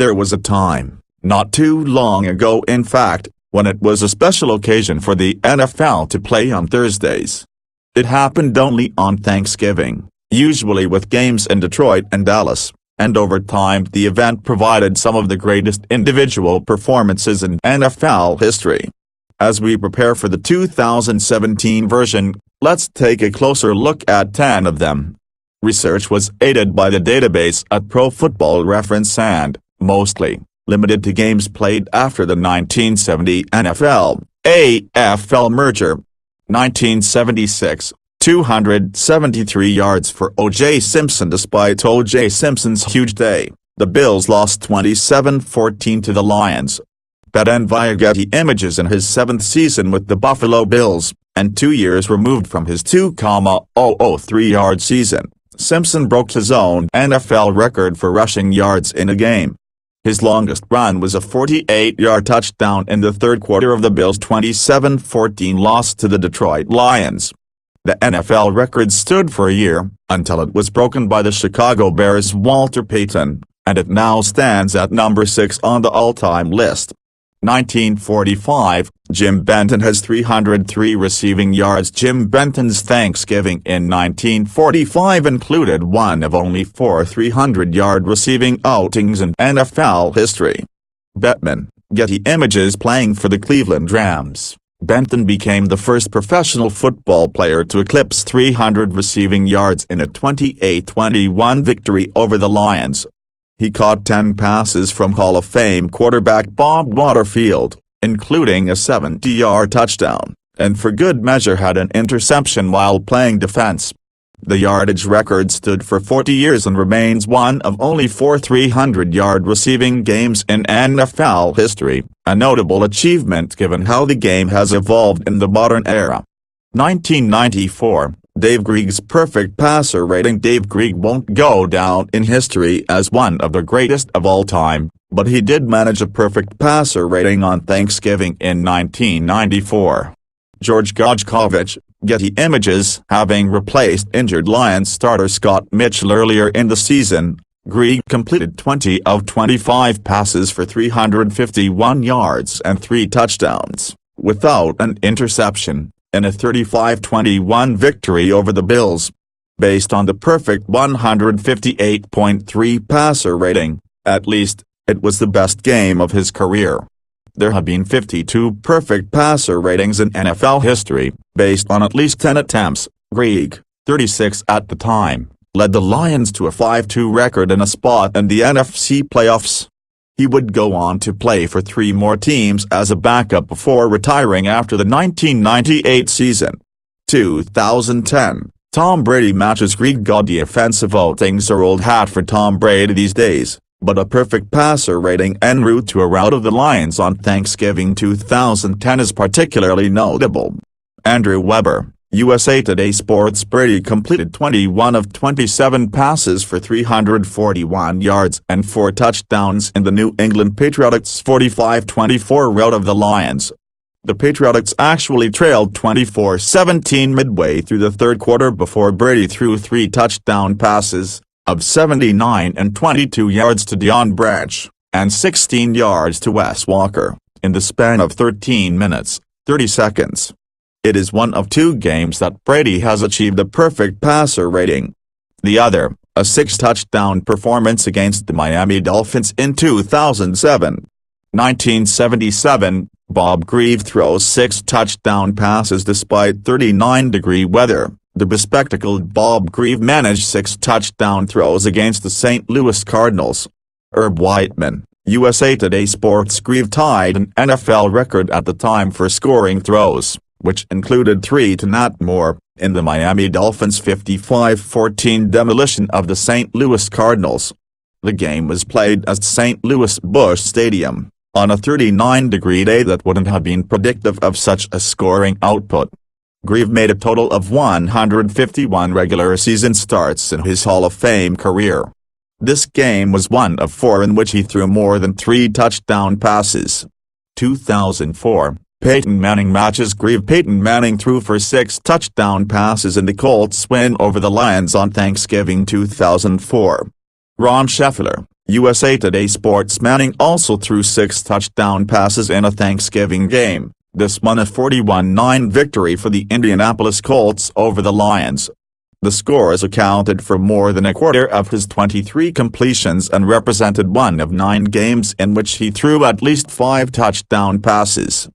There was a time, not too long ago in fact, when it was a special occasion for the NFL to play on Thursdays. It happened only on Thanksgiving, usually with games in Detroit and Dallas, and over time the event provided some of the greatest individual performances in NFL history. As we prepare for the 2017 version, let's take a closer look at 10 of them. Research was aided by the database at Pro Football Reference and, mostly, limited to games played after the 1970 NFL-AFL merger. 1976, 273 yards for O.J. Simpson. Despite O.J. Simpson's huge day, the Bills lost 27-14 to the Lions. Betteann via Getty Images in his 7th season with the Buffalo Bills, and 2 years removed from his 2,003-yard season, Simpson broke his own NFL record for rushing yards in a game. His longest run was a 48-yard touchdown in the third quarter of the Bills' 27-14 loss to the Detroit Lions. The NFL record stood for a year, until it was broken by the Chicago Bears' Walter Payton, and it now stands at number 6 on the all-time list. 1945, Jim Benton has 303 receiving yards. Jim Benton's Thanksgiving in 1945 included one of only 4 300-yard receiving outings in NFL history. Betteann, Getty Images. Playing for the Cleveland Rams, Benton became the first professional football player to eclipse 300 receiving yards in a 28-21 victory over the Lions. He caught 10 passes from Hall of Fame quarterback Bob Waterfield, including a 70-yard touchdown, and for good measure had an interception while playing defense. The yardage record stood for 40 years and remains one of only 4 300-yard receiving games in NFL history, a notable achievement given how the game has evolved in the modern era. 1994. Dave Grieg's perfect passer rating. Dave Grieg won't go down in history as one of the greatest of all time, but he did manage a perfect passer rating on Thanksgiving in 1994. George Gojkovic, Getty Images. Having replaced injured Lions starter Scott Mitchell earlier in the season, Grieg completed 20 of 25 passes for 351 yards and 3 touchdowns, without an interception, in a 35-21 victory over the Bills. Based on the perfect 158.3 passer rating, at least, it was the best game of his career. There have been 52 perfect passer ratings in NFL history, based on at least 10 attempts. Grieg, 36 at the time, led the Lions to a 5-2 record and a spot in the NFC playoffs. He would go on to play for 3 more teams as a backup before retiring after the 1998 season. 2010, Tom Brady matches Grieg. The offensive outings are old hat for Tom Brady these days, but a perfect passer rating en route to a rout of the Lions on Thanksgiving 2010 is particularly notable. Andrew Weber, USA Today Sports. Brady completed 21 of 27 passes for 341 yards and 4 touchdowns in the New England Patriots' 45-24 rout of the Lions. The Patriots actually trailed 24-17 midway through the third quarter before Brady threw 3 touchdown passes, of 79 and 22 yards to Deion Branch, and 16 yards to Wes Walker, in the span of 13 minutes, 30 seconds. It is one of 2 games that Brady has achieved a perfect passer rating. The other, a 6-touchdown performance against the Miami Dolphins in 2007. 1977, Bob Grieve throws 6 touchdown passes despite 39-degree weather. The bespectacled Bob Grieve managed 6 touchdown throws against the St. Louis Cardinals. Herb Whiteman, USA Today Sports. Grieve tied an NFL record at the time for scoring throws, which included 3 to Nat Moore, in the Miami Dolphins' 55-14 demolition of the St. Louis Cardinals. The game was played at St. Louis Busch Stadium, on a 39-degree day that wouldn't have been predictive of such a scoring output. Grieve made a total of 151 regular season starts in his Hall of Fame career. This game was one of 4 in which he threw more than 3 touchdown passes. 2004, Peyton Manning matches Grieve. Peyton Manning threw for 6 touchdown passes in the Colts' win over the Lions on Thanksgiving 2004. Ron Scheffler, USA Today Sports Manning also threw 6 touchdown passes in a Thanksgiving game. This won a 41-9 victory for the Indianapolis Colts over the Lions. The scores accounted for more than a quarter of his 23 completions and represented one of 9 games in which he threw at least 5 touchdown passes.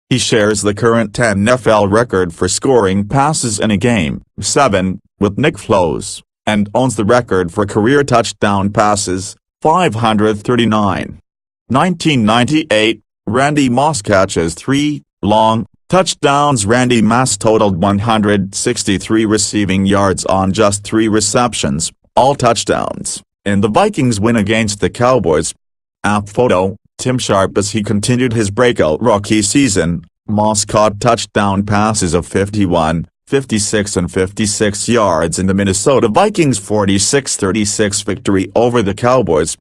He shares the current NFL record for scoring passes in a game, 7, with Nick Foles, and owns the record for career touchdown passes, 539. 1998, Randy Moss catches 3 long touchdowns. Randy Moss totaled 163 receiving yards on just 3 receptions, all touchdowns, in the Vikings' win against the Cowboys. App photo, Tim Sharp. As he continued his breakout rookie season, Moss caught touchdown passes of 51, 56 and 56 yards in the Minnesota Vikings' 46-36 victory over the Cowboys.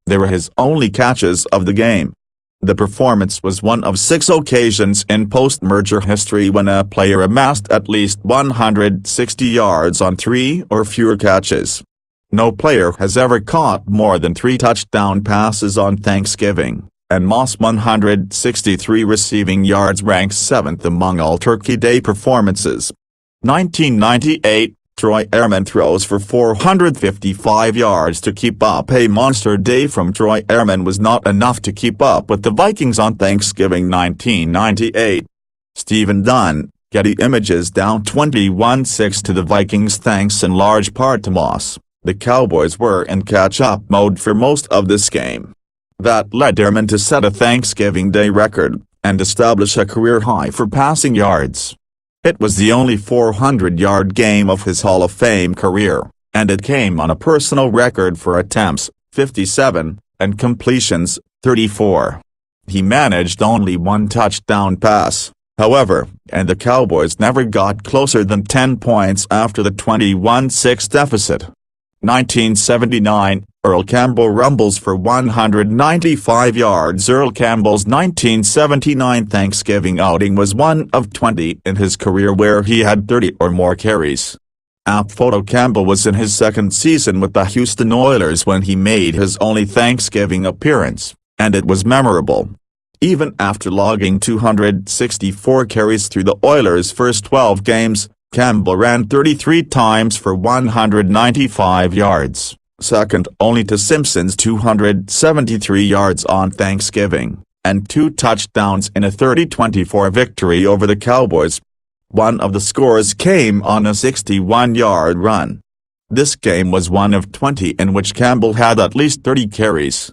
They were his only catches of the game. The performance was one of 6 occasions in post-merger history when a player amassed at least 160 yards on 3 or fewer catches. No player has ever caught more than 3 touchdown passes on Thanksgiving, and Moss' 163 receiving yards ranks 7th among all Turkey Day performances. 1998, Troy Aikman throws for 455 yards to keep up. A monster day from Troy Aikman was not enough to keep up with the Vikings on Thanksgiving 1998. Stephen Dunn, Getty Images, down 21-6 to the Vikings thanks in large part to Moss. The Cowboys were in catch-up mode for most of this game. That led Aikman to set a Thanksgiving Day record, and establish a career high for passing yards. It was the only 400-yard game of his Hall of Fame career, and it came on a personal record for attempts, 57, and completions, 34. He managed only 1 touchdown pass, however, and the Cowboys never got closer than 10 points after the 21-6 deficit. 1979, Earl Campbell rumbles for 195 yards. Earl Campbell's 1979 Thanksgiving outing was one of 20 in his career where he had 30 or more carries. App photo. Campbell was in his 2nd season with the Houston Oilers when he made his only Thanksgiving appearance, and it was memorable. Even after logging 264 carries through the Oilers' first 12 games, Campbell ran 33 times for 195 yards, second only to Simpson's 273 yards on Thanksgiving, and 2 touchdowns in a 30-24 victory over the Cowboys. One of the scores came on a 61-yard run. This game was one of 20 in which Campbell had at least 30 carries.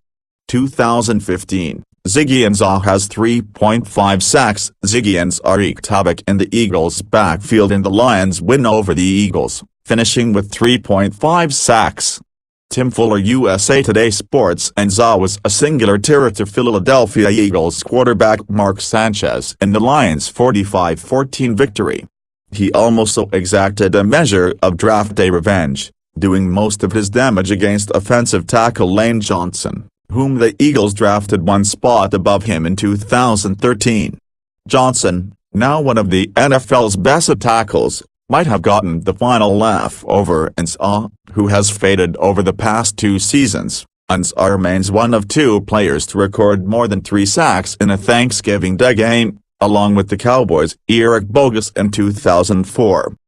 2015. Ziggy Ansah has 3.5 sacks. Ziggy Ansah wreaked havoc in the Eagles' backfield in the Lions' win over the Eagles, finishing with 3.5 sacks. Tim Fuller, USA Today Sports. Ansah was a singular terror to Philadelphia Eagles quarterback Mark Sanchez in the Lions' 45-14 victory. He also exacted a measure of draft day revenge, doing most of his damage against offensive tackle Lane Johnson, whom the Eagles drafted 1 spot above him in 2013. Johnson, now one of the NFL's best tackles, might have gotten the final laugh over Ansah, who has faded over the past 2 seasons. Ansah remains one of 2 players to record more than 3 sacks in a Thanksgiving Day game, along with the Cowboys' Eric Bogus in 2004.